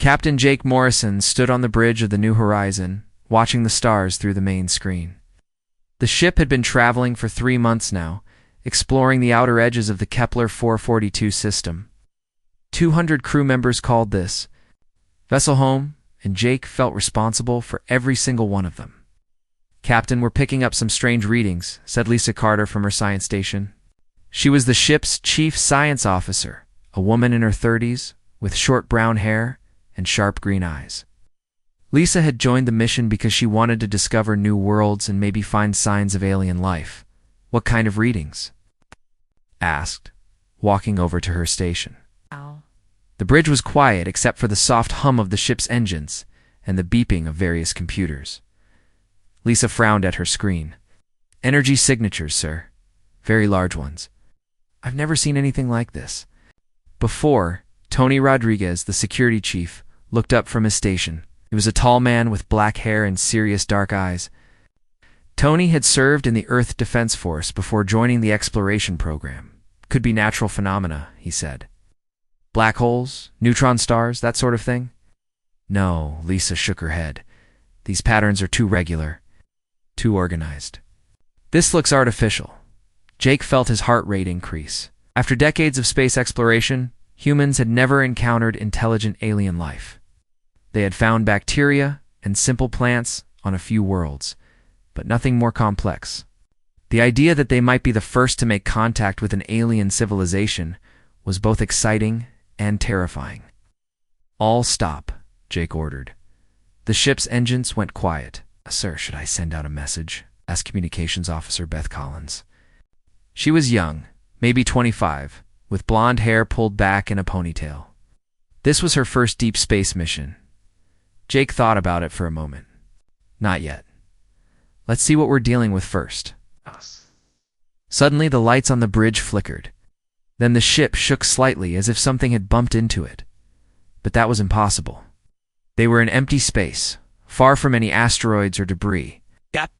Captain Jake Morrison stood on the bridge of the New Horizon, watching the stars through the main screen. The ship had been traveling for 3 months now, exploring the outer edges of the Kepler 442 system. 200 crew members called this vessel home, and Jake felt responsible for every single one of them. "Captain, we're picking up some strange readings," said Lisa Carter from her science station. She was the ship's chief science officer, a woman in her 30s, with short brown hair and sharp green eyes. Lisa had joined the mission because she wanted to discover new worlds and maybe find signs of alien life. "What kind of readings?" asked, walking over to her station. Ow. The bridge was quiet except for the soft hum of the ship's engines and the beeping of various computers. Lisa frowned at her screen. "Energy signatures, sir. Very large ones. I've never seen anything like this." Before, Tony Rodriguez, the security chief, looked up from his station. He was a tall man with black hair and serious dark eyes. Tony had served in the Earth Defense Force before joining the exploration program. "Could be natural phenomena," he said. "Black holes, neutron stars, that sort of thing?" "No," Lisa shook her head. "These patterns are too regular, too organized. This looks artificial." Jake felt his heart rate increase. After decades of space exploration, humans had never encountered intelligent alien life. They had found bacteria and simple plants on a few worlds, but nothing more complex. The idea that they might be the first to make contact with an alien civilization was both exciting and terrifying. "All stop," Jake ordered. The ship's engines went quiet. "Sir, should I send out a message?" asked Communications Officer Beth Collins. She was young, maybe 25, with blonde hair pulled back in a ponytail. This was her first deep space mission. Jake thought about it for a moment. "Not yet. Let's see what we're dealing with first." Us. Suddenly, the lights on the bridge flickered. Then the ship shook slightly as if something had bumped into it. But that was impossible. They were in empty space, far from any asteroids or debris. Yep.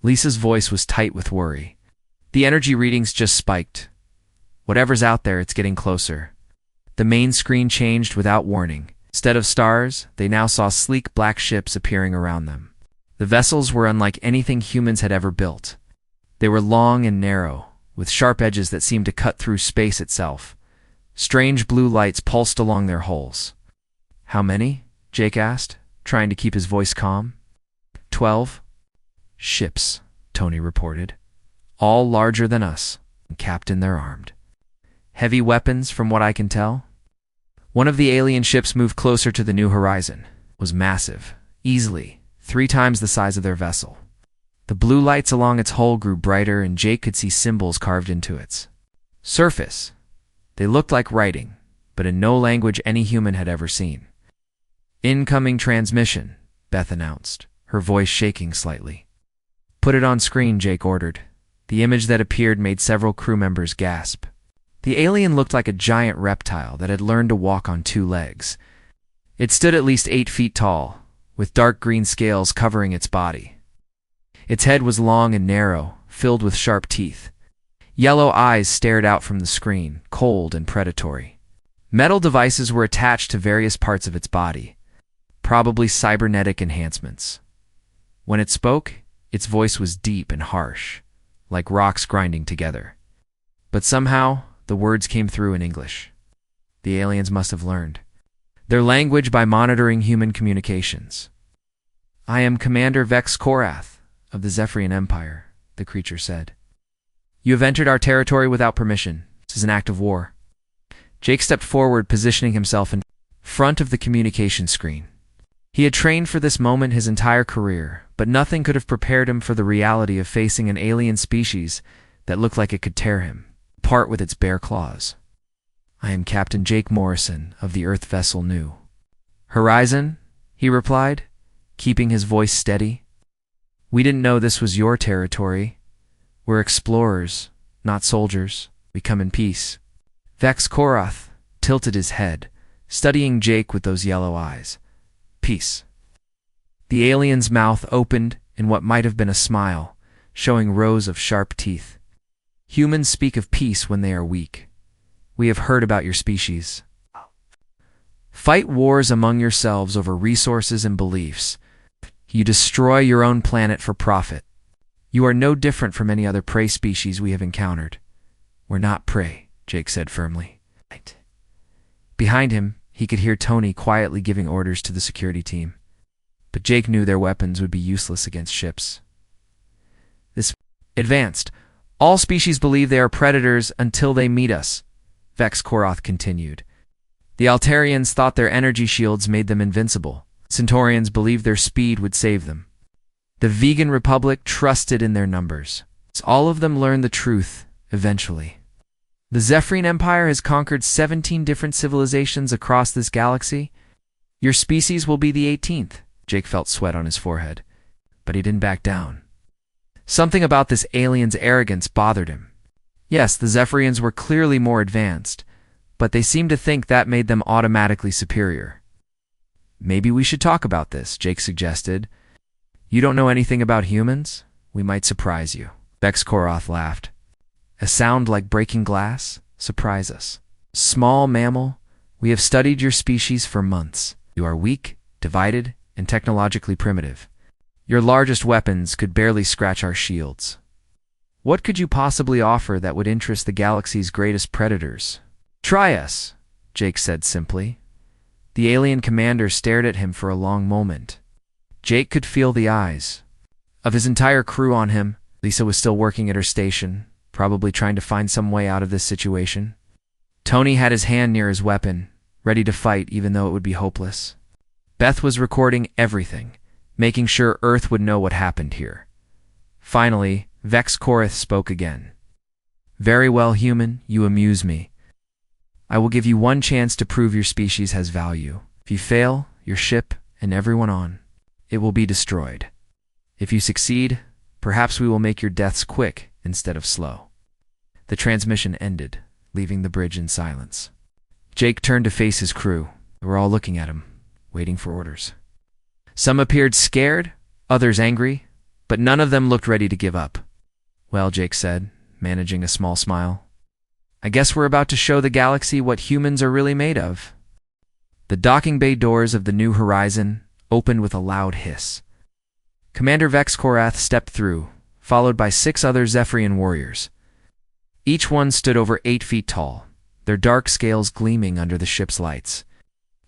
Lisa's voice was tight with worry. "The energy readings just spiked. Whatever's out there, it's getting closer." The main screen changed without warning. Instead of stars, they now saw sleek black ships appearing around them. The vessels were unlike anything humans had ever built. They were long and narrow, with sharp edges that seemed to cut through space itself. Strange blue lights pulsed along their hulls. "How many?" Jake asked, trying to keep his voice calm. 12 ships, Tony reported. "All larger than us, and Captain, they're armed. Heavy weapons, from what I can tell." One of the alien ships moved closer to the New Horizon. It was massive, easily 3 times the size of their vessel. The blue lights along its hull grew brighter, and Jake could see symbols carved into its surface. They looked like writing, but in no language any human had ever seen. "Incoming transmission," Beth announced, her voice shaking slightly. "Put it on screen," Jake ordered. The image that appeared made several crew members gasp. The alien looked like a giant reptile that had learned to walk on 2 legs. It stood at least 8 feet tall, with dark green scales covering its body. Its head was long and narrow, filled with sharp teeth. Yellow eyes stared out from the screen, cold and predatory. Metal devices were attached to various parts of its body, probably cybernetic enhancements. When it spoke, its voice was deep and harsh, like rocks grinding together. But somehow, the words came through in English. The aliens must have learned their language by monitoring human communications. "I am Commander Vex Korath of the Zephyrian Empire," the creature said. "You have entered our territory without permission. This is an act of war." Jake stepped forward, positioning himself in front of the communication screen. He had trained for this moment his entire career, but nothing could have prepared him for the reality of facing an alien species that looked like it could tear him apart with its bare claws. "I am Captain Jake Morrison of the Earth vessel New Horizon," he replied, keeping his voice steady. "We didn't know this was your territory. We're explorers, not soldiers. We come in peace." Vex Korath tilted his head, studying Jake with those yellow eyes. "Peace." The alien's mouth opened in what might have been a smile, showing rows of sharp teeth. "Humans speak of peace when they are weak. We have heard about your species." Fight wars among yourselves over resources and beliefs. You destroy your own planet for profit. You are no different from any other prey species we have encountered. We're not prey, Jake said firmly. Behind him, he could hear Tony quietly giving orders to the security team. But Jake knew their weapons would be useless against ships. This advanced. All species believe they are predators until they meet us, Vex Koroth continued. The Altarians thought their energy shields made them invincible. Centaurians believed their speed would save them. The Vegan Republic trusted in their numbers. All of them learned the truth, eventually. The Zephyrian Empire has conquered 17 different civilizations across this galaxy. Your species will be the 18th. Jake felt sweat on his forehead, but he didn't back down. Something about this alien's arrogance bothered him. Yes, the Zephyrians were clearly more advanced, but they seemed to think that made them automatically superior. Maybe we should talk about this, Jake suggested. You don't know anything about humans? We might surprise you. Vex Koroth laughed. A sound like breaking glass? Surprise us. Small mammal, we have studied your species for months. You are weak, divided, and technologically primitive. Your largest weapons could barely scratch our shields. What could you possibly offer that would interest the galaxy's greatest predators? Try us, Jake said simply. The alien commander stared at him for a long moment. Jake could feel the eyes of his entire crew on him. Lisa was still working at her station, probably trying to find some way out of this situation. Tony had his hand near his weapon, ready to fight even though it would be hopeless. Beth was recording everything, making sure Earth would know what happened here. Finally, Vex Koroth spoke again. Very well, human, you amuse me. I will give you one chance to prove your species has value. If you fail, your ship and everyone on it will be destroyed. If you succeed, perhaps we will make your deaths quick instead of slow. The transmission ended, leaving the bridge in silence. Jake turned to face his crew. They were all looking at him, waiting for orders. Some appeared scared, others angry, but none of them looked ready to give up. Well, Jake said, managing a small smile, I guess we're about to show the galaxy what humans are really made of. The docking bay doors of the New Horizon opened with a loud hiss. Commander Vex Koroth stepped through, followed by 6 other Zephyrian warriors. Each one stood over 8 feet tall, their dark scales gleaming under the ship's lights.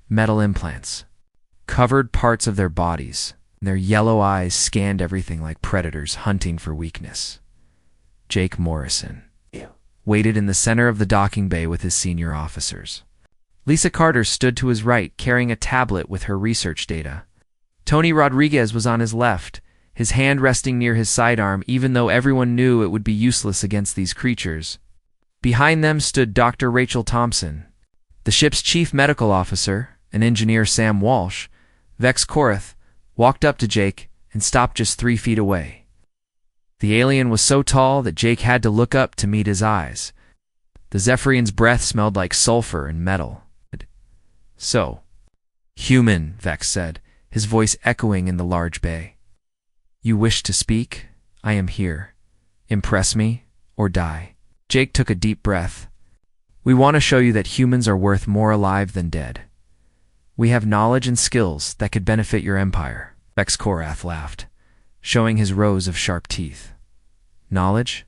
Metal implants covered parts of their bodies, and their yellow eyes scanned everything like predators hunting for weakness. Jake Morrison waited in the center of the docking bay with his senior officers. Lisa Carter stood to his right, carrying a tablet with her research data. Tony Rodriguez was on his left, his hand resting near his sidearm, even though everyone knew it would be useless against these creatures. Behind them stood Dr. Rachel Thompson, the ship's chief medical officer, and engineer Sam Walsh. Vex Koroth walked up to Jake and stopped just 3 feet away. The alien was so tall that Jake had to look up to meet his eyes. The Zephyrian's breath smelled like sulfur and metal. So, human, Vex said, his voice echoing in the large bay. You wish to speak? I am here. Impress me, or die. Jake took a deep breath. We want to show you that humans are worth more alive than dead. We have knowledge and skills that could benefit your empire. Vex Koroth laughed, showing his rows of sharp teeth. Knowledge?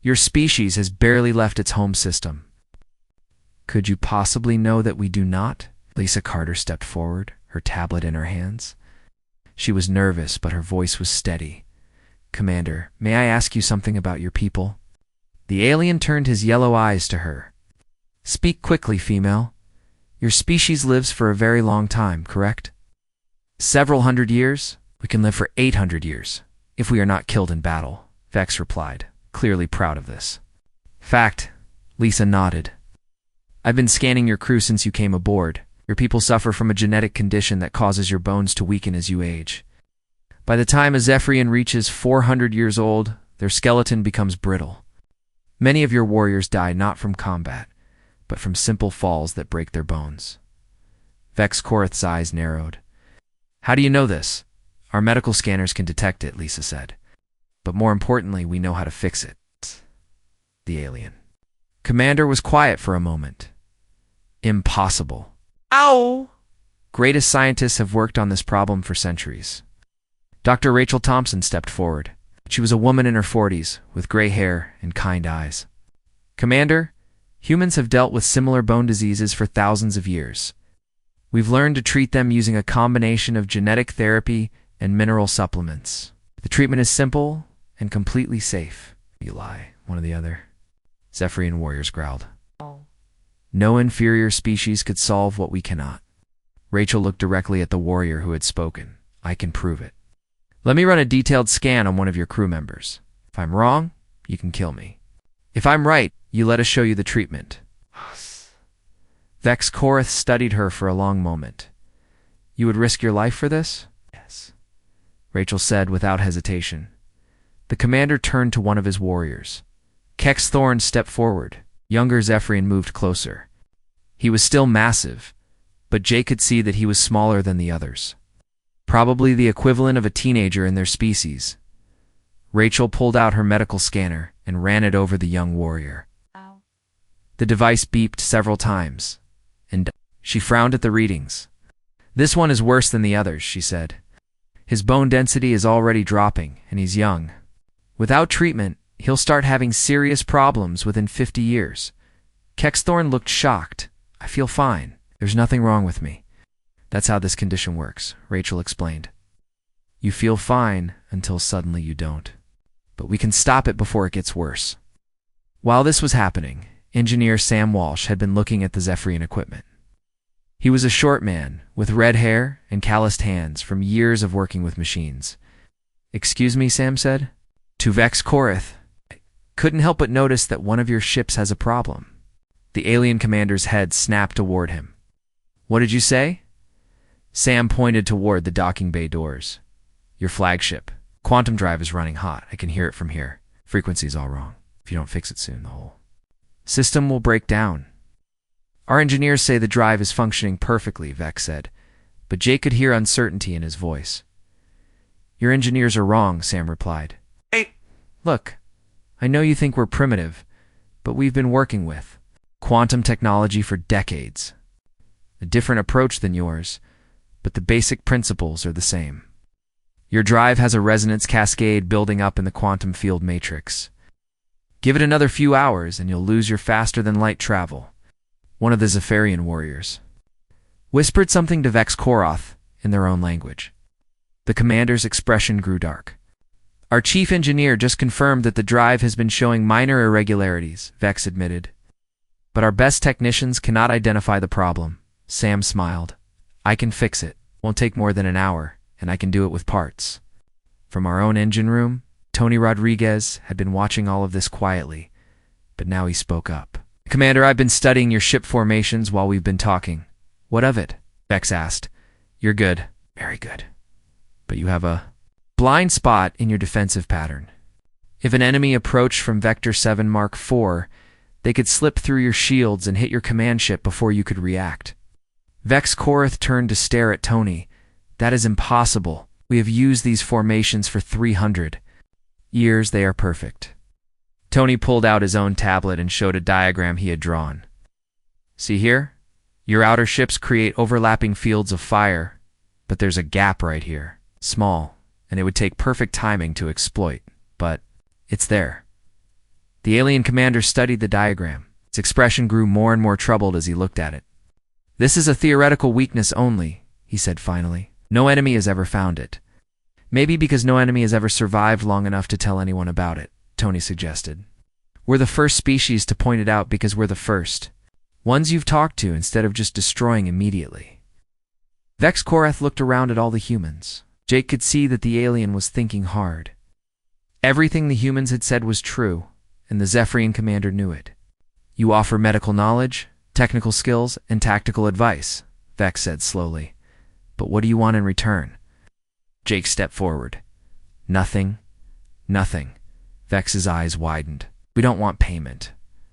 Your species has barely left its home system. Could you possibly know that we do not? Lisa Carter stepped forward, her tablet in her hands. She was nervous, but her voice was steady. Commander, may I ask you something about your people? The alien turned his yellow eyes to her. Speak quickly, female. Your species lives for a very long time, correct? Several hundred years? We can live for 800 years, if we are not killed in battle, Vex replied, clearly proud of this. Fact, Lisa nodded. I've been scanning your crew since you came aboard. Your people suffer from a genetic condition that causes your bones to weaken as you age. By the time a Zephyrian reaches 400 years old, their skeleton becomes brittle. Many of your warriors die not from combat, but from simple falls that break their bones. Vex Koroth's eyes narrowed. How do you know this? Our medical scanners can detect it, Lisa said. But more importantly, we know how to fix it. The alien. Commander was quiet for a moment. Impossible. Ow! Greatest scientists have worked on this problem for centuries. Dr. Rachel Thompson stepped forward. She was a woman in her 40s, with gray hair and kind eyes. Commander, humans have dealt with similar bone diseases for thousands of years. We've learned to treat them using a combination of genetic therapy and mineral supplements. The treatment is simple and completely safe. You lie, one or the other. Zephyrian warriors growled. No inferior species could solve what we cannot. Rachel looked directly at the warrior who had spoken. I can prove it. Let me run a detailed scan on one of your crew members. If I'm wrong, you can kill me. If I'm right, you let us show you the treatment. Vex Korath studied her for a long moment. You would risk your life for this? Yes, Rachel said without hesitation. The commander turned to one of his warriors. Kex Thorn stepped forward. Younger Zephyrian moved closer. He was still massive, but Jake could see that he was smaller than the others. Probably the equivalent of a teenager in their species. Rachel pulled out her medical scanner and ran it over the young warrior. Ow. The device beeped several times, and she frowned at the readings. This one is worse than the others, she said. His bone density is already dropping, and he's young. Without treatment, he'll start having serious problems within 50 years. Kexthorn looked shocked. I feel fine. There's nothing wrong with me. That's how this condition works, Rachel explained. You feel fine until suddenly you don't. But we can stop it before it gets worse. While this was happening, engineer Sam Walsh had been looking at the Zephyrian equipment. He was a short man, with red hair and calloused hands from years of working with machines. Excuse me, Sam said. To Vex Korath. Couldn't help but notice that one of your ships has a problem. The alien commander's head snapped toward him. What did you say? Sam pointed toward the docking bay doors. Your flagship. Quantum drive is running hot. I can hear it from here. Frequency's all wrong. If you don't fix it soon, the whole system will break down. Our engineers say the drive is functioning perfectly, Vex said, but Jake could hear uncertainty in his voice. Your engineers are wrong, Sam replied. Hey! Look, I know you think we're primitive, but we've been working with quantum technology for decades. A different approach than yours, but the basic principles are the same. Your drive has a resonance cascade building up in the quantum field matrix. Give it another few hours and you'll lose your faster-than-light travel. One of the Zephyrian warriors whispered something to Vex Korath in their own language. The commander's expression grew dark. Our chief engineer just confirmed that the drive has been showing minor irregularities, Vex admitted. But our best technicians cannot identify the problem. Sam smiled. I can fix it. Won't take more than an hour, and I can do it with parts. From our own engine room, Tony Rodriguez had been watching all of this quietly, but now he spoke up. Commander, I've been studying your ship formations while we've been talking. What of it? Vex asked. You're good. Very good. But you have a blind spot in your defensive pattern. If an enemy approached from Vector 7 Mark IV, they could slip through your shields and hit your command ship before you could react. Vex Korath turned to stare at Tony. That is impossible. We have used these formations for 300 years. They are perfect. Tony pulled out his own tablet and showed a diagram he had drawn. See here? Your outer ships create overlapping fields of fire, but there's a gap right here. Small, and it would take perfect timing to exploit, but it's there. The alien commander studied the diagram. His expression grew more and more troubled as he looked at it. This is a theoretical weakness only, he said finally. No enemy has ever found it. Maybe because no enemy has ever survived long enough to tell anyone about it, Tony suggested. We're the first species to point it out because we're the first. Ones you've talked to instead of just destroying immediately. Vex Korath looked around at all the humans. Jake could see that the alien was thinking hard. Everything the humans had said was true, and the Zephyrian commander knew it. You offer medical knowledge, technical skills, and tactical advice, Vex said slowly. But what do you want in return? Jake stepped forward. Nothing. Nothing. Vex's eyes widened. We don't want payment.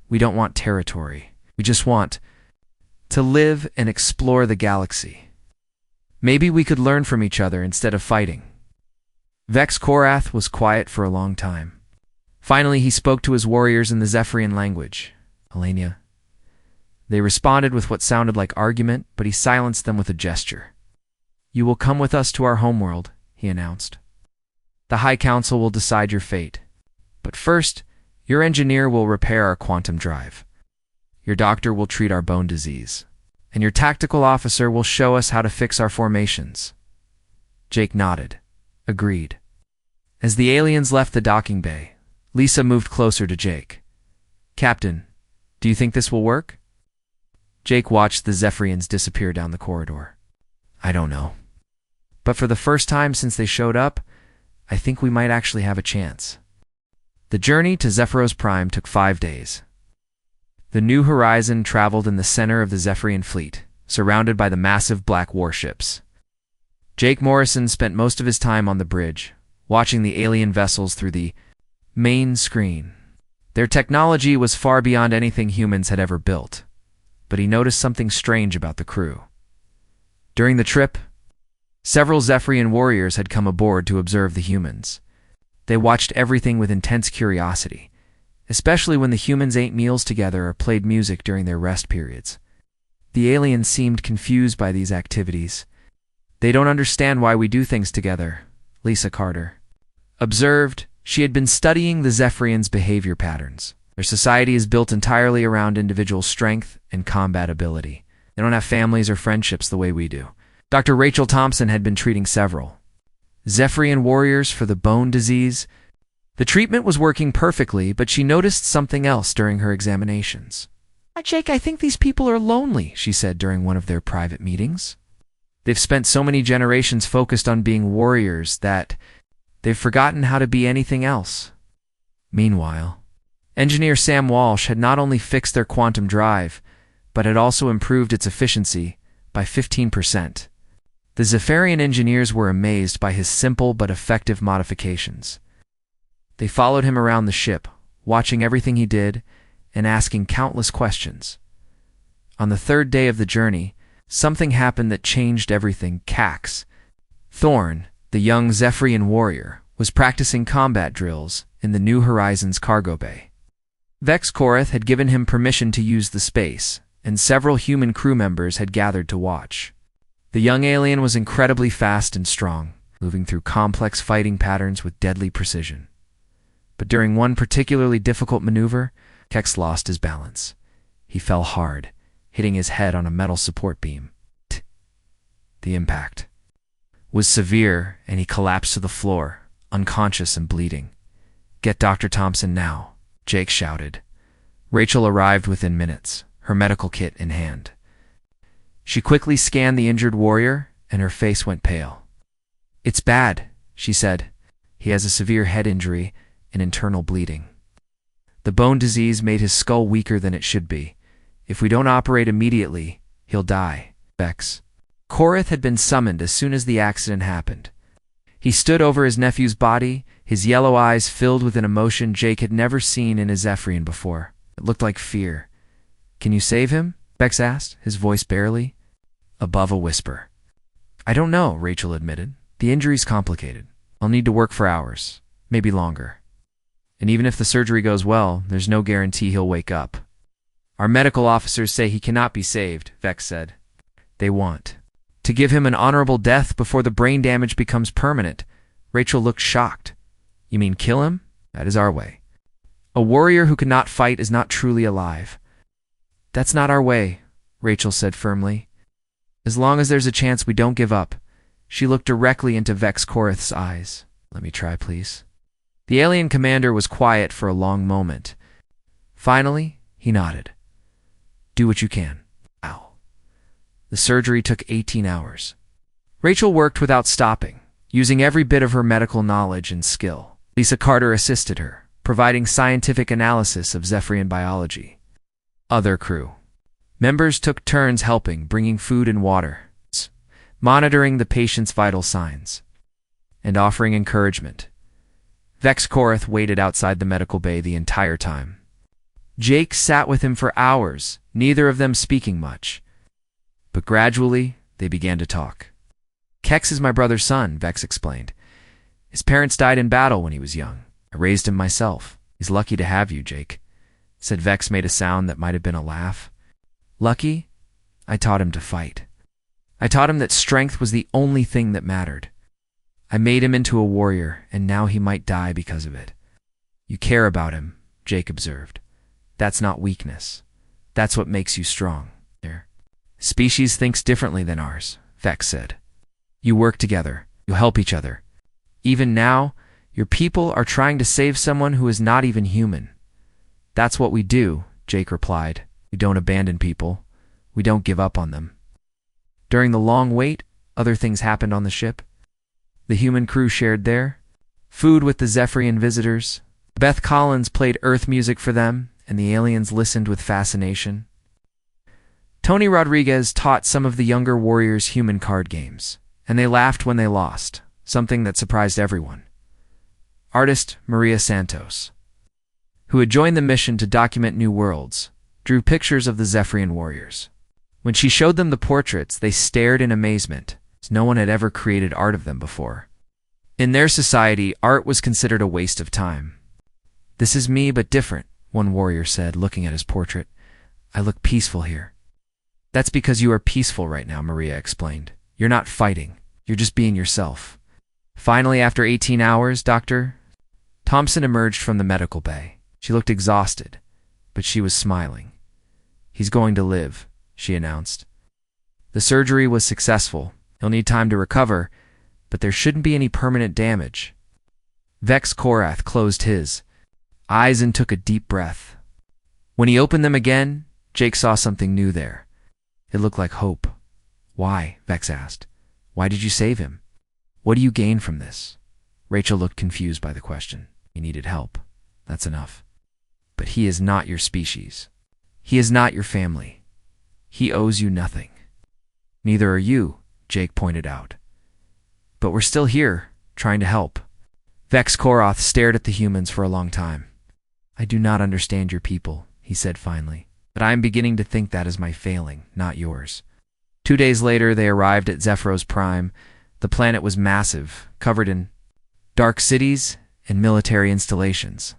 We don't want territory. We just want to live and explore the galaxy. Maybe we could learn from each other instead of fighting. Vex Korath was quiet for a long time. Finally, he spoke to his warriors in the Zephyrian language. Elenia, They responded with what sounded like argument, but he silenced them with a gesture. "You will come with us to our homeworld," he announced. "The High Council will decide your fate. But first, your engineer will repair our quantum drive. Your doctor will treat our bone disease. And your tactical officer will show us how to fix our formations." Jake nodded, agreed. As the aliens left the docking bay, Lisa moved closer to Jake. "Captain, do you think this will work?" Jake watched the Zephyrians disappear down the corridor. "I don't know. But for the first time since they showed up, I think we might actually have a chance." The journey to Zephyros Prime took 5 days. The New Horizon traveled in the center of the Zephyrian fleet, surrounded by the massive black warships. Jake Morrison spent most of his time on the bridge, watching the alien vessels through the main screen. Their technology was far beyond anything humans had ever built, but he noticed something strange about the crew. During the trip, several Zephyrian warriors had come aboard to observe the humans. They watched everything with intense curiosity, especially when the humans ate meals together or played music during their rest periods. The aliens seemed confused by these activities. "They don't understand why we do things together," Lisa Carter observed. She had been studying the Zephyrians' behavior patterns. Their society is built entirely around individual strength and combat ability. They don't have families or friendships the way we do. Dr. Rachel Thompson had been treating several Zephyrian warriors for the bone disease. The treatment was working perfectly, but she noticed something else during her examinations. "Jake, I think these people are lonely," she said during one of their private meetings. "They've spent so many generations focused on being warriors that they've forgotten how to be anything else." Meanwhile, engineer Sam Walsh had not only fixed their quantum drive, but had also improved its efficiency by 15%. The Zephyrian engineers were amazed by his simple but effective modifications. They followed him around the ship, watching everything he did and asking countless questions. On the 3rd day of the journey, something happened that changed everything. Cax Thorn, the young Zephyrian warrior, was practicing combat drills in the New Horizons cargo bay. Vex Korath had given him permission to use the space, and several human crew members had gathered to watch. The young alien was incredibly fast and strong, moving through complex fighting patterns with deadly precision. But during one particularly difficult maneuver, Kex lost his balance. He fell hard, hitting his head on a metal support beam. The impact was severe, and he collapsed to the floor, unconscious and bleeding. "Get Dr. Thompson now," Jake shouted. Rachel arrived within minutes, her medical kit in hand. She quickly scanned the injured warrior, and her face went pale. "It's bad," she said. "He has a severe head injury and internal bleeding. The bone disease made his skull weaker than it should be. If we don't operate immediately, he'll die." Vex Korath had been summoned as soon as the accident happened. He stood over his nephew's body, his yellow eyes filled with an emotion Jake had never seen in a Zephyrian before. It looked like fear. "Can you save him?" Vex asked, his voice barely above a whisper. "I don't know," Rachel admitted. "The injury's complicated. I'll need to work for hours, maybe longer. And even if the surgery goes well, there's no guarantee he'll wake up." "Our medical officers say he cannot be saved," Vex said. "They want to give him an honorable death before the brain damage becomes permanent." Rachel looked shocked. "You mean kill him? That is our way. A warrior who cannot fight is not truly alive." "That's not our way," Rachel said firmly. "As long as there's a chance, we don't give up." She looked directly into Vex Korath's eyes. "Let me try, please." The alien commander was quiet for a long moment. Finally, he nodded. "Do what you can." Ow. The surgery took 18 hours. Rachel worked without stopping, using every bit of her medical knowledge and skill. Lisa Carter assisted her, providing scientific analysis of Zephyrian biology. Other crew members took turns helping, bringing food and water, monitoring the patient's vital signs, and offering encouragement. Vex Korath waited outside the medical bay the entire time. Jake sat with him for hours, neither of them speaking much. But gradually, they began to talk. "Kex is my brother's son," Vex explained. "His parents died in battle when he was young. I raised him myself. He's lucky to have you, Jake," said Vex. Made a sound that might have been a laugh. Lucky? I taught him to fight. I taught him that strength was the only thing that mattered. I made him into a warrior, and now he might die because of it. You care about him, Jake observed. That's not weakness. That's what makes you strong. Species thinks differently than ours, Vex said. You work together. You help each other. Even now, your people are trying to save someone who is not even human. That's what we do, Jake replied. We don't abandon people. We don't give up on them. During the long wait, other things happened on the ship. The human crew shared their food with the Zephyrian visitors. Beth Collins played Earth music for them, and the aliens listened with fascination. Tony Rodriguez taught some of the younger warriors human card games, and they laughed when they lost, something that surprised everyone. Artist Maria Santos, who had joined the mission to document new worlds, drew pictures of the Zephyrian warriors. When she showed them the portraits, they stared in amazement, as no one had ever created art of them before. In their society, art was considered a waste of time. "This is me, but different," one warrior said, looking at his portrait. "I look peaceful here." "That's because you are peaceful right now," Maria explained. "You're not fighting. You're just being yourself." Finally, after 18 hours, Dr. Thompson emerged from the medical bay. She looked exhausted, but she was smiling. "He's going to live," she announced. "The surgery was successful. He'll need time to recover, but there shouldn't be any permanent damage." Vex Korath closed his eyes and took a deep breath. When he opened them again, Jake saw something new there. It looked like hope. "Why?" Vex asked. "Why did you save him? What do you gain from this?" Rachel looked confused by the question. "He needed help. That's enough. But he is not your species. He is not your family. He owes you nothing." "Neither are you," Jake pointed out. "But we're still here, trying to help." Vex Korath stared at the humans for a long time. "I do not understand your people," he said finally, "but I am beginning to think that is my failing, not yours." 2 days later, they arrived at Zephyros Prime. The planet was massive, covered in dark cities and military installations.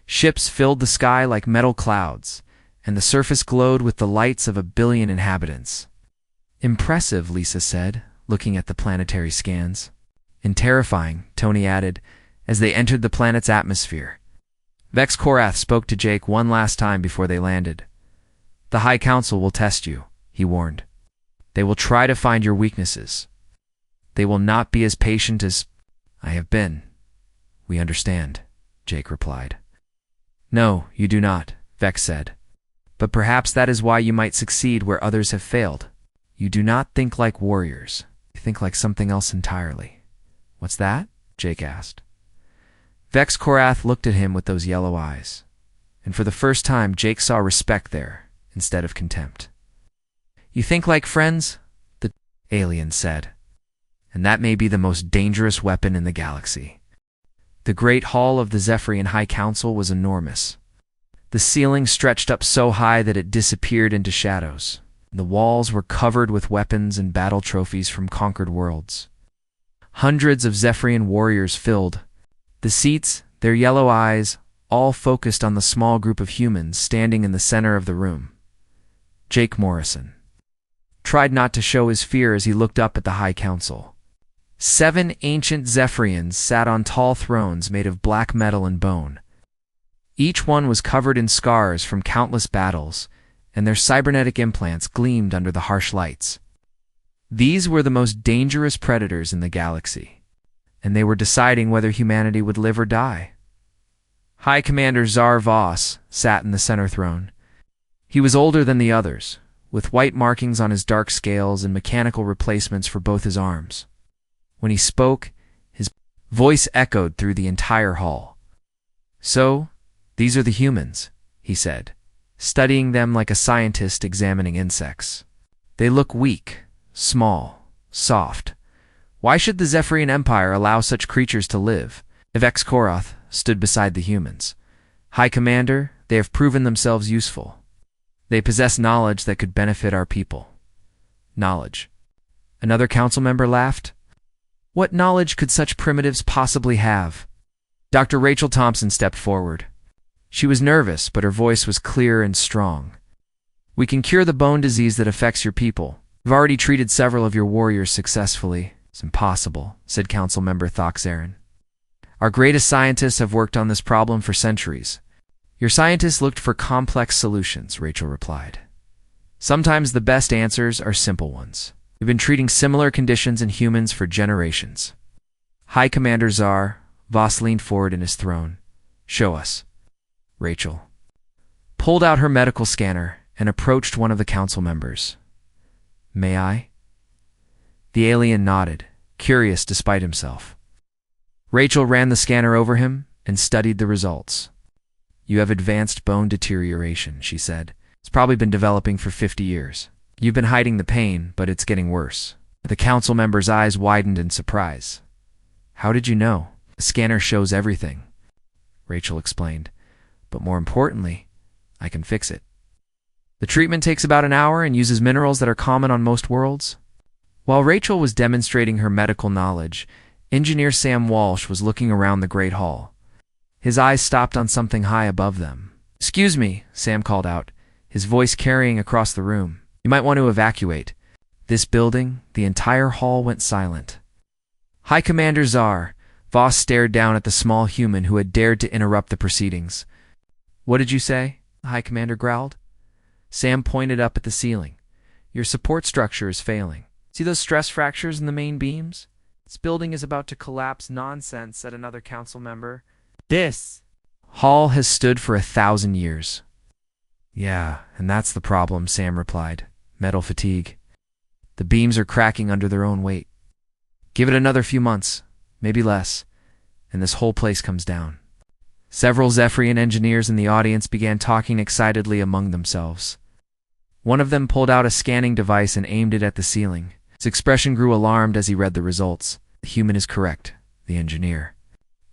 Ships filled the sky like metal clouds, and the surface glowed with the lights of 1 billion inhabitants. "Impressive," Lisa said, looking at the planetary scans. "And terrifying," Tony added, as they entered the planet's atmosphere. Vex Korath spoke to Jake one last time before they landed. "The High Council will test you," he warned. "They will try to find your weaknesses. They will not be as patient as I have been." "We understand," Jake replied. "No, you do not," Vex said. "But perhaps that is why you might succeed where others have failed. You do not think like warriors. You think like something else entirely." "What's that?" Jake asked. Vex Korath looked at him with those yellow eyes, and for the first time Jake saw respect there instead of contempt. "You think like friends?" the alien said. "And that may be the most dangerous weapon in the galaxy." The great hall of the Zephyrian High Council was enormous. The ceiling stretched up so high that it disappeared into shadows. The walls were covered with weapons and battle trophies from conquered worlds. Hundreds of Zephyrian warriors filled the seats, their yellow eyes all focused on the small group of humans standing in the center of the room. Jake Morrison tried not to show his fear as he looked up at the High Council. 7 ancient Zephyrians sat on tall thrones made of black metal and bone. Each one was covered in scars from countless battles, and their cybernetic implants gleamed under the harsh lights. These were the most dangerous predators in the galaxy, and they were deciding whether humanity would live or die. High Commander Zar Voss sat in the center throne. He was older than the others, with white markings on his dark scales and mechanical replacements for both his arms. When he spoke, his voice echoed through the entire hall. "So, these are the humans," he said, studying them like a scientist examining insects. "They look weak, small, soft. Why should the Zephyrian Empire allow such creatures to live?" Vex Korath stood beside the humans. "High Commander, they have proven themselves useful. They possess knowledge that could benefit our people." "Knowledge?" Another council member laughed. "What knowledge could such primitives possibly have?" Dr. Rachel Thompson stepped forward. She was nervous, but her voice was clear and strong. We can cure the bone disease that affects your people. We've already treated several of your warriors successfully. It's impossible, said Council Member Thoxaren. Our greatest scientists have worked on this problem for centuries. Your scientists looked for complex solutions, Rachel replied. Sometimes the best answers are simple ones. We've been treating similar conditions in humans for generations. High Commander Tsar, Voss leaned forward in his throne. Show us. Rachel pulled out her medical scanner and approached one of the council members. May I? The alien nodded, curious despite himself. Rachel ran the scanner over him and studied the results. You have advanced bone deterioration, she said. It's probably been developing for 50 years. You've been hiding the pain, but it's getting worse. The council member's eyes widened in surprise. How did you know? The scanner shows everything, Rachel explained. But more importantly, I can fix it. The treatment takes about an hour and uses minerals that are common on most worlds. While Rachel was demonstrating her medical knowledge, Engineer Sam Walsh was looking around the Great Hall. His eyes stopped on something high above them. Excuse me, Sam called out, his voice carrying across the room. You might want to evacuate. This building, the entire hall went silent. High Commander Tsar, Voss stared down at the small human who had dared to interrupt the proceedings. What did you say? The High Commander growled. Sam pointed up at the ceiling. Your support structure is failing. See those stress fractures in the main beams? This building is about to collapse. Nonsense, said another council member. This hall has stood for 1,000 years. Yeah, and that's the problem, Sam replied. Metal fatigue. The beams are cracking under their own weight. Give it another few months, maybe less, and this whole place comes down. Several Zephyrian engineers in the audience began talking excitedly among themselves. One of them pulled out a scanning device and aimed it at the ceiling. His expression grew alarmed as he read the results. The human is correct, the engineer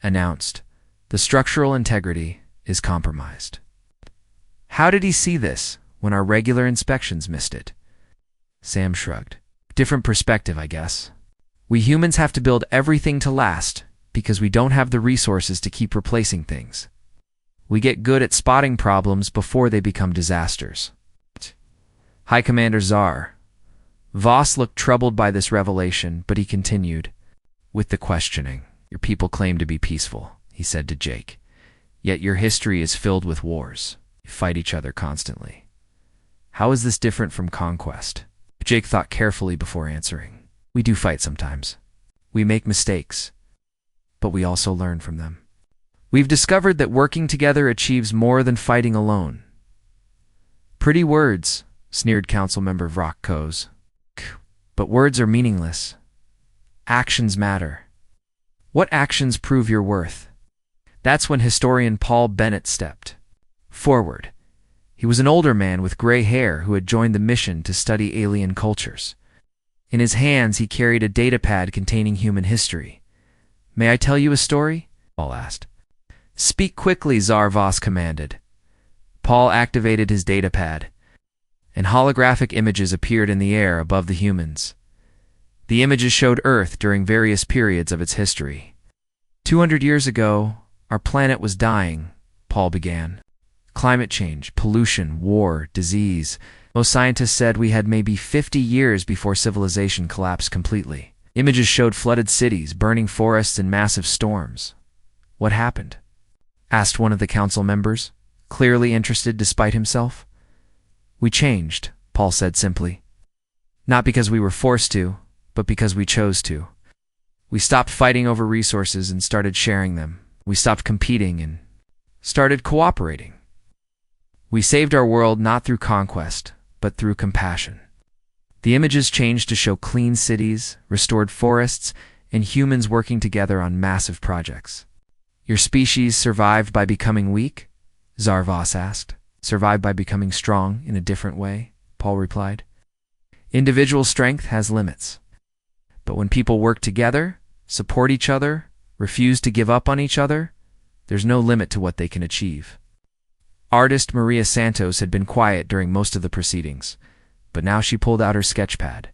announced. The structural integrity is compromised. How did he see this when our regular inspections missed it? Sam shrugged. Different perspective, I guess. We humans have to build everything to last because we don't have the resources to keep replacing things. We get good at spotting problems before they become disasters. High Commander Tsar. Voss looked troubled by this revelation, but he continued. With the questioning, your people claim to be peaceful, he said to Jake. Yet your history is filled with wars. You fight each other constantly. How is this different from conquest? Jake thought carefully before answering. We do fight sometimes. We make mistakes, but we also learn from them. We've discovered that working together achieves more than fighting alone. Pretty words, sneered Councilmember Vrock Coase. But words are meaningless. Actions matter. What actions prove your worth? That's when historian Paul Bennett stepped forward. He was an older man with gray hair who had joined the mission to study alien cultures. In his hands, he carried a datapad containing human history. May I tell you a story? Paul asked. Speak quickly, Tsar Voss commanded. Paul activated his datapad, and holographic images appeared in the air above the humans. The images showed Earth during various periods of its history. 200 years ago, our planet was dying, Paul began. Climate change, pollution, war, disease. Most scientists said we had maybe 50 years before civilization collapsed completely. Images showed flooded cities, burning forests, and massive storms. What happened? Asked one of the council members, clearly interested despite himself. We changed, Paul said simply. Not because we were forced to, but because we chose to. We stopped fighting over resources and started sharing them. We stopped competing and started cooperating. We saved our world not through conquest, but through compassion. The images changed to show clean cities, restored forests, and humans working together on massive projects. Your species survived by becoming weak? Tsar Voss asked. Survived by becoming strong in a different way, Paul replied. Individual strength has limits. But when people work together, support each other, refuse to give up on each other, there's no limit to what they can achieve. Artist Maria Santos had been quiet during most of the proceedings, but now she pulled out her sketchpad.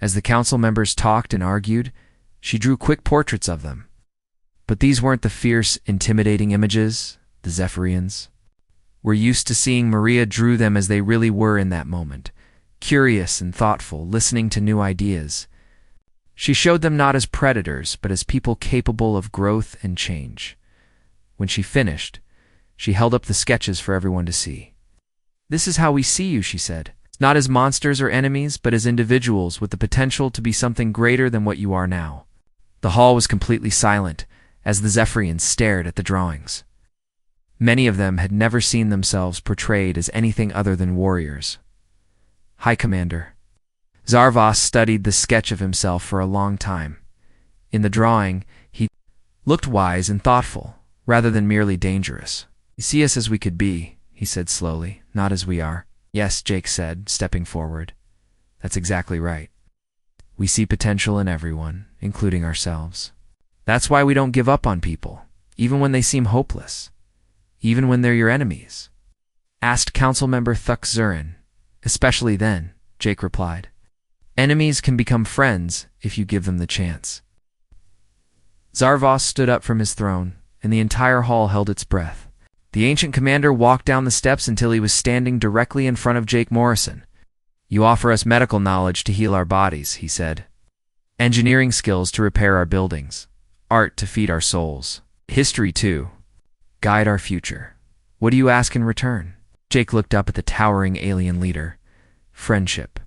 As the council members talked and argued, she drew quick portraits of them. But these weren't the fierce, intimidating images, the Zephyrians. were used to seeing Maria drew them as they really were in that moment, curious and thoughtful, listening to new ideas. She showed them not as predators, but as people capable of growth and change. When she finished, she held up the sketches for everyone to see. "This is how we see you," she said. "Not as monsters or enemies, but as individuals with the potential to be something greater than what you are now." The hall was completely silent as the Zephyrians stared at the drawings. Many of them had never seen themselves portrayed as anything other than warriors. "High Commander." Zarvos studied the sketch of himself for a long time. In the drawing, he looked wise and thoughtful, rather than merely dangerous. "You see us as we could be," he said slowly, "not as we are." "Yes," Jake said, stepping forward. "That's exactly right. We see potential in everyone, including ourselves. That's why we don't give up on people, even when they seem hopeless, even when they're your enemies." Asked Council Member Thuk Zurin. "Especially then," Jake replied. "Enemies can become friends if you give them the chance." Zarvos stood up from his throne, and the entire hall held its breath. The ancient commander walked down the steps until he was standing directly in front of Jake Morrison. "You offer us medical knowledge to heal our bodies," he said. "Engineering skills to repair our buildings. Art to feed our souls. History, too. Guide our future. What do you ask in return?" Jake looked up at the towering alien leader. "Friendship.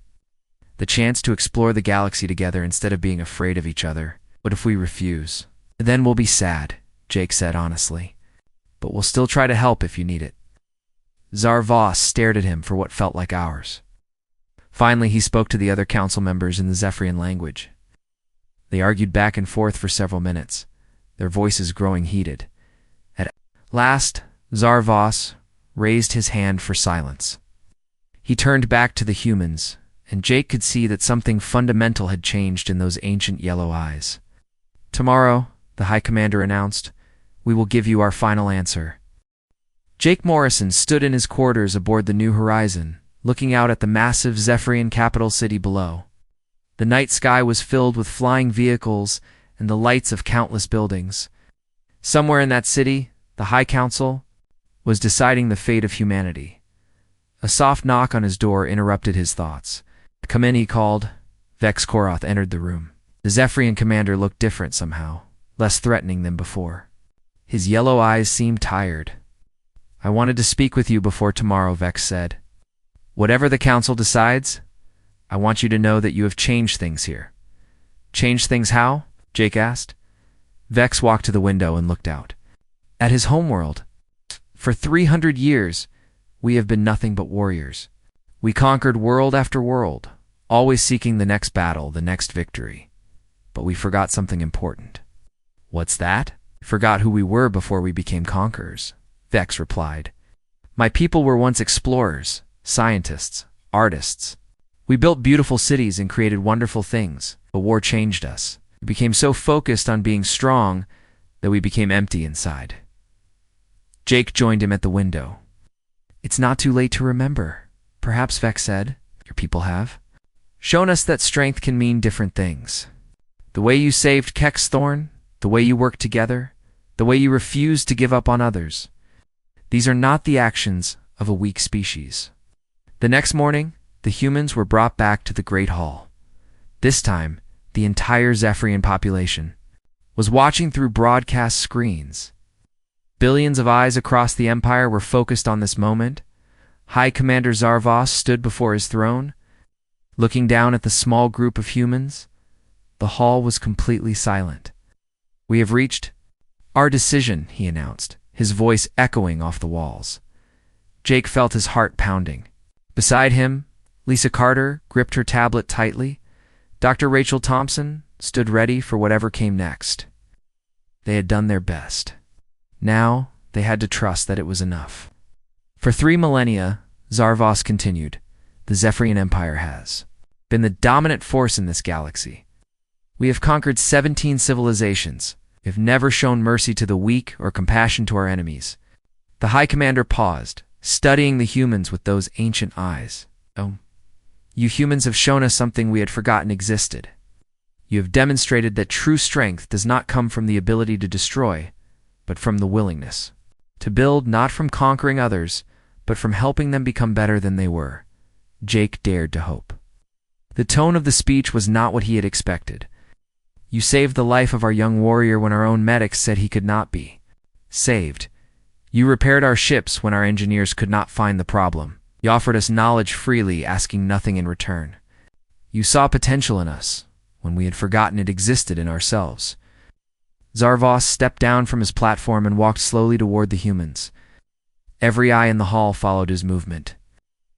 The chance to explore the galaxy together instead of being afraid of each other. What if we refuse?" "Then we'll be sad," Jake said honestly. "But we'll still try to help if you need it." Zarvos stared at him for what felt like hours. Finally, he spoke to the other council members in the Zephyrian language. They argued back and forth for several minutes, their voices growing heated. At last, Zarvos raised his hand for silence. He turned back to the humans, and Jake could see that something fundamental had changed in those ancient yellow eyes. "Tomorrow," the High Commander announced, "we will give you our final answer." Jake Morrison stood in his quarters aboard the New Horizon, looking out at the massive Zephyrian capital city below. The night sky was filled with flying vehicles and the lights of countless buildings. Somewhere in that city, the High Council was deciding the fate of humanity. A soft knock on his door interrupted his thoughts. "Come in," he called. Vex Koroth entered the room. The Zephyrian commander looked different somehow, less threatening than before. His yellow eyes seemed tired. "I wanted to speak with you before tomorrow," Vex said. "Whatever the council decides, I want you to know that you have changed things here." "Changed things how?" Jake asked. Vex walked to the window and looked out. At his homeworld, for 300 years, we have been nothing but warriors. We conquered world after world, always seeking the next battle, the next victory. But we forgot something important. "What's that?" "Forgot who we were before we became conquerors," Vex replied. "My people were once explorers, scientists, artists. We built beautiful cities and created wonderful things, but war changed us. We became so focused on being strong that we became empty inside." Jake joined him at the window. "It's not too late to remember," perhaps Vex said. "Your people have shown us that strength can mean different things. The way you saved Kexthorn, the way you worked together, the way you refused to give up on others. These are not the actions of a weak species." The next morning, the humans were brought back to the Great Hall. This time, the entire Zephyrian population was watching through broadcast screens. Billions of eyes across the Empire were focused on this moment. High Commander Zarvos stood before his throne, looking down at the small group of humans. The hall was completely silent. "We have reached our decision," he announced, his voice echoing off the walls. Jake felt his heart pounding. Beside him, Lisa Carter gripped her tablet tightly. Dr. Rachel Thompson stood ready for whatever came next. They had done their best. Now, they had to trust that it was enough. "For 3 millennia," Zarvos continued, "the Zephyrian Empire has been the dominant force in this galaxy. We have conquered 17 civilizations. We have never shown mercy to the weak or compassion to our enemies." The High Commander paused, studying the humans with those ancient eyes. "Oh, you humans have shown us something we had forgotten existed. You have demonstrated that true strength does not come from the ability to destroy, but from the willingness to build, not from conquering others, but from helping them become better than they were. Jake dared to hope. The tone of the speech was not what he had expected. You saved the life of our young warrior when our own medics said he could not be saved. You repaired our ships when our engineers could not find the problem. You offered us knowledge freely, asking nothing in return. You saw potential in us when we had forgotten it existed in ourselves. Zarvos stepped down from his platform and walked slowly toward the humans. Every eye in the hall followed his movement.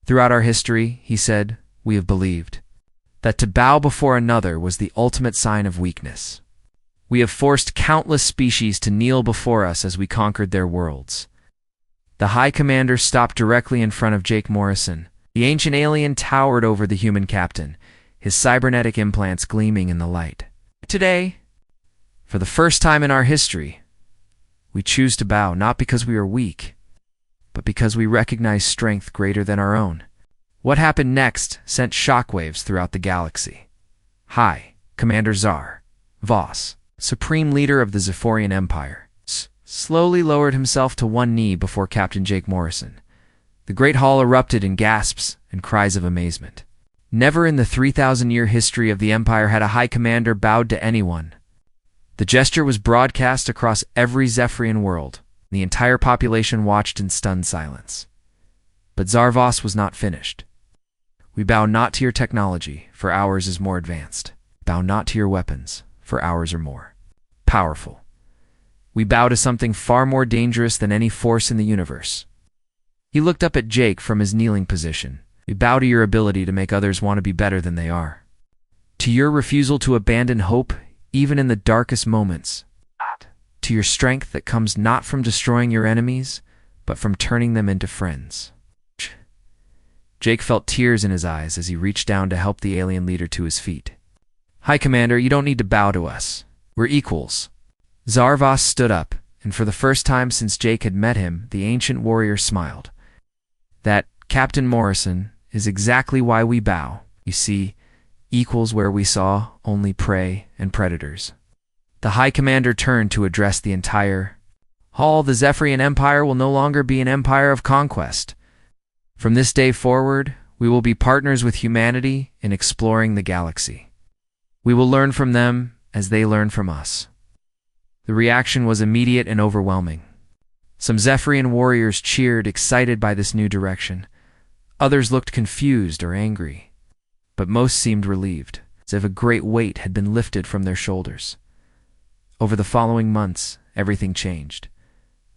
Throughout our history, he said, we have believed that to bow before another was the ultimate sign of weakness. We have forced countless species to kneel before us as we conquered their worlds. The High Commander stopped directly in front of Jake Morrison. The ancient alien towered over the human captain, his cybernetic implants gleaming in the light. Today, for the first time in our history, we choose to bow not because we are weak, but because we recognize strength greater than our own. What happened next sent shockwaves throughout the galaxy. High Commander Zar Voss, supreme leader of the Zephyrian Empire, slowly lowered himself to one knee before Captain Jake Morrison. The great hall erupted in gasps and cries of amazement. Never in the 3,000-year history of the Empire had a High Commander bowed to anyone. The gesture was broadcast across every Zephyrian world. The entire population watched in stunned silence. But Zarvos was not finished. We bow not to your technology, for ours is more advanced. Bow not to your weapons, for ours are more powerful. We bow to something far more dangerous than any force in the universe. He looked up at Jake from his kneeling position. We bow to your ability to make others want to be better than they are. To your refusal to abandon hope, even in the darkest moments. To your strength that comes not from destroying your enemies, but from turning them into friends. Jake felt tears in his eyes as he reached down to help the alien leader to his feet. High Commander, you don't need to bow to us. We're equals. Zarvos stood up, and for the first time since Jake had met him, the ancient warrior smiled. That, Captain Morrison, is exactly why we bow. You see, equals where we saw only prey and predators. The High Commander turned to address the entire hall. The Zephyrian Empire will no longer be an empire of conquest. From this day forward, we will be partners with humanity in exploring the galaxy. We will learn from them as they learn from us. The reaction was immediate and overwhelming. Some Zephyrian warriors cheered, excited by this new direction. Others looked confused or angry, but most seemed relieved, as if a great weight had been lifted from their shoulders. Over the following months, everything changed.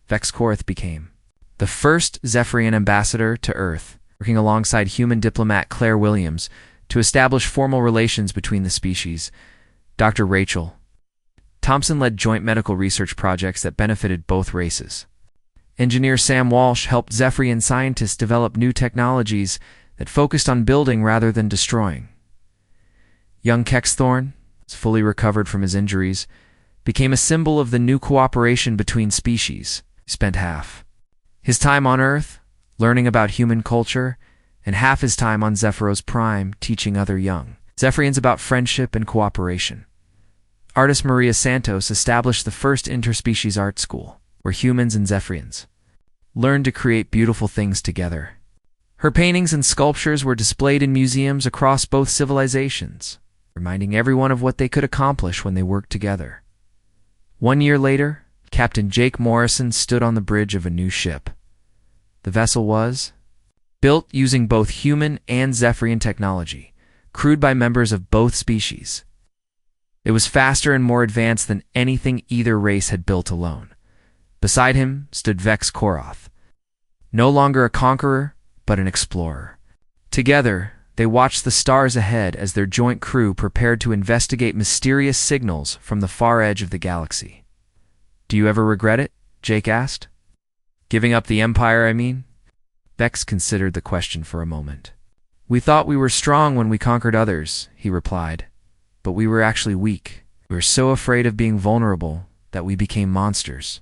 Vex Korath became the first Zephyrian ambassador to Earth, working alongside human diplomat Claire Williams to establish formal relations between the species. Dr. Rachel Thompson led joint medical research projects that benefited both races. Engineer Sam Walsh helped Zephyrian scientists develop new technologies that focused on building rather than destroying. Young Kexthorn, fully recovered from his injuries, became a symbol of the new cooperation between species. He spent half his time on Earth, learning about human culture, and half his time on Zephyros Prime, teaching other young Zephyrians about friendship and cooperation. Artist Maria Santos established the first interspecies art school, where humans and Zephyrians learned to create beautiful things together. Her paintings and sculptures were displayed in museums across both civilizations, reminding everyone of what they could accomplish when they worked together. 1 year later, Captain Jake Morrison stood on the bridge of a new ship. The vessel was built using both human and Zephyrian technology, crewed by members of both species. It was faster and more advanced than anything either race had built alone. Beside him stood Vex Korath, no longer a conqueror, but an explorer. Together, they watched the stars ahead as their joint crew prepared to investigate mysterious signals from the far edge of the galaxy. Do you ever regret it? Jake asked. Giving up the Empire, I mean? Vex considered the question for a moment. We thought we were strong when we conquered others, he replied, but we were actually weak. We were so afraid of being vulnerable that we became monsters.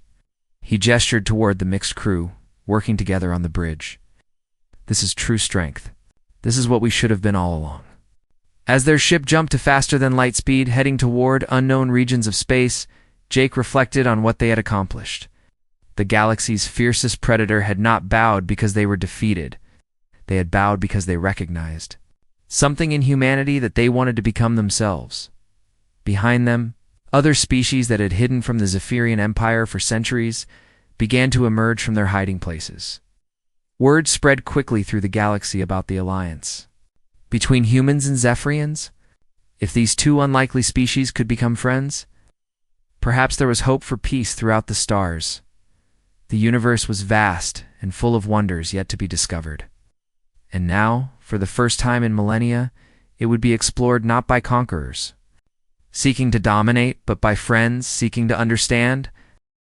He gestured toward the mixed crew, working together on the bridge. This is true strength. This is what we should have been all along. As their ship jumped to faster than light speed, heading toward unknown regions of space, Jake reflected on what they had accomplished. The galaxy's fiercest predator had not bowed because they were defeated. They had bowed because they recognized something in humanity that they wanted to become themselves. Behind them, other species that had hidden from the Zephyrian Empire for centuries began to emerge from their hiding places. Word spread quickly through the galaxy about the alliance between humans and Zephyrians. If these two unlikely species could become friends, perhaps there was hope for peace throughout the stars. The universe was vast and full of wonders yet to be discovered. And now, for the first time in millennia, it would be explored not by conquerors seeking to dominate, but by friends seeking to understand.